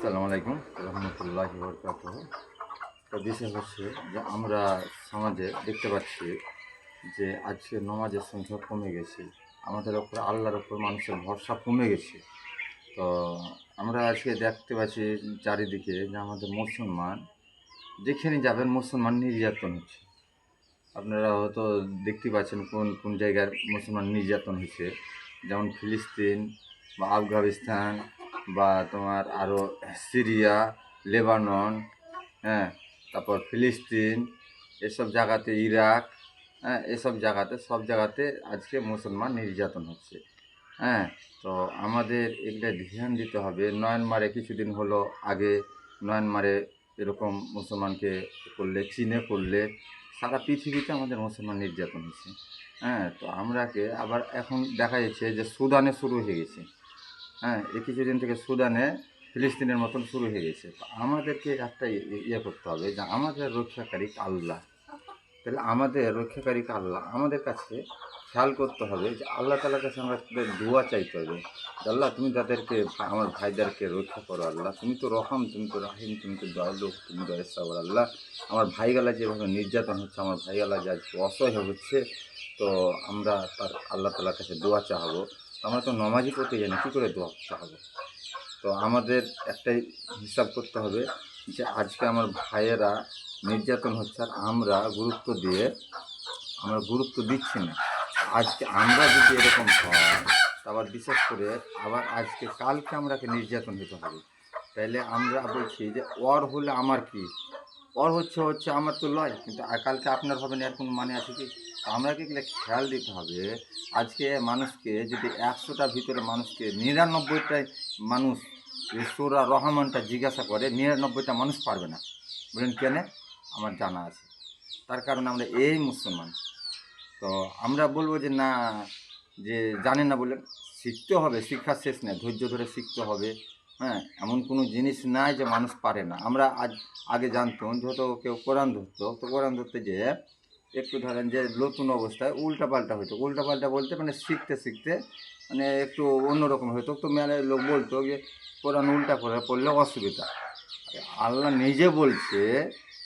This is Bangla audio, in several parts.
আসসালামু আলাইকুম রহমতুল্লাহি ওয়া বারাকাতুহু। তো বিষয় হচ্ছে যে আমরা সমাজে দেখতে পাচ্ছি যে আজকে নমাজের সংখ্যা কমে গেছে। আমাদের ওপর আল্লাহর ওপর মানুষের ভরসা কমে গেছে। তো আমরা আজকে দেখতে পাচ্ছি চারিদিকে যে আমাদের মুসলমান যেখানে যাবেন মুসলমান নির্যাতন হচ্ছে। আপনারা হয়তো দেখতে পাচ্ছেন কোন কোন জায়গার মুসলমান নির্যাতন হচ্ছে, যেমন ফিলিস্তিন বা আফগানিস্তান বা তোমার আরও সিরিয়া, লেবানন, হ্যাঁ, তারপর ফিলিস্তিন, এসব জায়গাতে ইরাক, হ্যাঁ, এসব জায়গাতে সব জায়গাতে আজকে মুসলমান নির্যাতন হচ্ছে। হ্যাঁ, তো আমাদের এগুলো ধ্যান দিতে হবে। নয়ানমারে কিছুদিন হলো আগে নয়ানমারে এরকম মুসলমানকে করলে, চীনে করলে, সারা পৃথিবীতে আমাদের মুসলমান নির্যাতন হচ্ছে। হ্যাঁ, তো আমরাকে আবার এখন দেখা যাচ্ছে যে সুদানে শুরু হয়ে গেছে। হ্যাঁ, এই কিছুদিন থেকে সুদানে ফিলিস্তিনের মতন শুরু হয়ে গেছে। তো আমাদেরকে একটা ইয়ে করতে হবে যে আমাদের রক্ষাকারী আল্লাহ। তাহলে আমাদের রক্ষাকারী আল্লাহ, আমাদের কাছে খেয়াল করতে হবে যে আল্লাহ তাআলার কাছে আমরা দোয়া চাইতে হবে যে আল্লাহ তুমি তাদেরকে, আমার ভাইদেরকে রক্ষা করো আল্লাহ, তুমি তো রহম, তুমি তো রাহিম, তুমি তো দয়ালু, তুমি দয়া সাগর আল্লাহ। আমার ভাইগালা যেভাবে নির্যাতন হচ্ছে, আমার ভাইগালা যে আজকে অসহায় হচ্ছে, তো আমরা তার আল্লাহ তাআলার কাছে দোয়া চাহাবো। আমরা তো নমাজই পড়তে জানি, কী করে দোয়া চাহাবো? তো আমাদের একটাই হিসাব করতে হবে যে আজকে আমার ভাইয়েরা নির্যাতন হচ্ছে আর আমরা গুরুত্ব দিচ্ছি না। আজকে আমরা যদি এরকম হয়, আবার বিশেষ করে আবার আজকে কালকে আমরাকে নির্যাতন হতে হবে। তাইলে আমরা বলছি যে ওর হলে আমার কি, ওর হচ্ছে আমার তো লয়, কিন্তু কালকে আপনার হবে না, এর কোনো মানে আছে কি? আমরাকে এগুলো খেয়াল দিতে হবে। আজকে মানুষকে যদি ১০০টার ভিতরে মানুষকে ৯৯টাই মানুষ সূরা রহমানটা জিজ্ঞাসা করে, ৯৯টা মানুষ পারবে না। বলেন কেন? আমার জানা আছে। তার কারণ আমরা এই মুসলমান। তো আমরা বলবো যে না, যে জানেন না বলে শিখতে হবে, শিক্ষার শেষ নেই, ধৈর্য ধরে শিখতে হবে। হ্যাঁ, এমন কোনো জিনিস নাই যে মানুষ পারে না। আমরা আগে জানতাম যেহেতু কেউ কোরআন ধরতো, তো কোরআন ধরতে যে একটু ধরেন যে নতুন অবস্থায় উল্টাপাল্টা হতো। উল্টাপাল্টা বলতে মানে শিখতে শিখতে মানে একটু অন্যরকম হতো, তো মেলায় লোক বলতো যে কোরআন উল্টা করে পড়লে অসুবিধা। আল্লাহ নিজে বলছে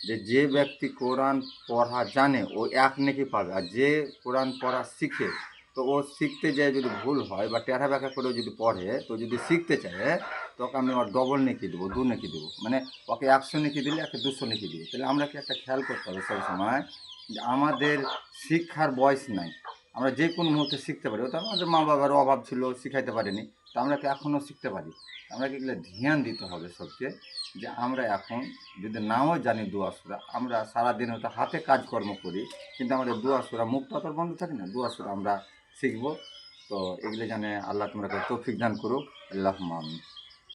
যে যে ব্যক্তি কোরআন পড়া জানে ও এক নেকি পাবে, আর যে কোরআন পড়া শিখে, তো ও শিখতে যায় যদি ভুল হয় বা টেরা ব্যাখ্যা করেও যদি পড়ে, তো যদি শিখতে চায়, তোকে আমি ওর ডবল নেকি দেবো, ২ নেকি দেবো। মানে ওকে ১০০ নেকি দিলে একে ২০০ নেকি দেবো। তাহলে আমরা কি একটা খেয়াল করতে হবে সবসময় যে আমাদের শিক্ষার বয়স নাই, আমরা যে কোনো মুহূর্তে শিখতে পারি। ওটা আমাদের মা বাবার অভাব ছিল, শিখাইতে পারিনি, তো আমরা কি এখনও শিখতে পারি? আমরা কি এগুলো ধ্যান দিতে হবে সবকে, যে আমরা এখন যদি নাও জানি দোয়া সূরা, আমরা সারাদিন হয়তো হাতে কাজকর্ম করি, কিন্তু আমাদের দোয়া সূরা মুখটা তো বন্ধ থাকে না, দোয়া সূরা আমরা শিখব। তো এগুলো জানে আল্লাহ তোমরা তৌফিক দান করুক। আল্লাহুম্মা আমিন।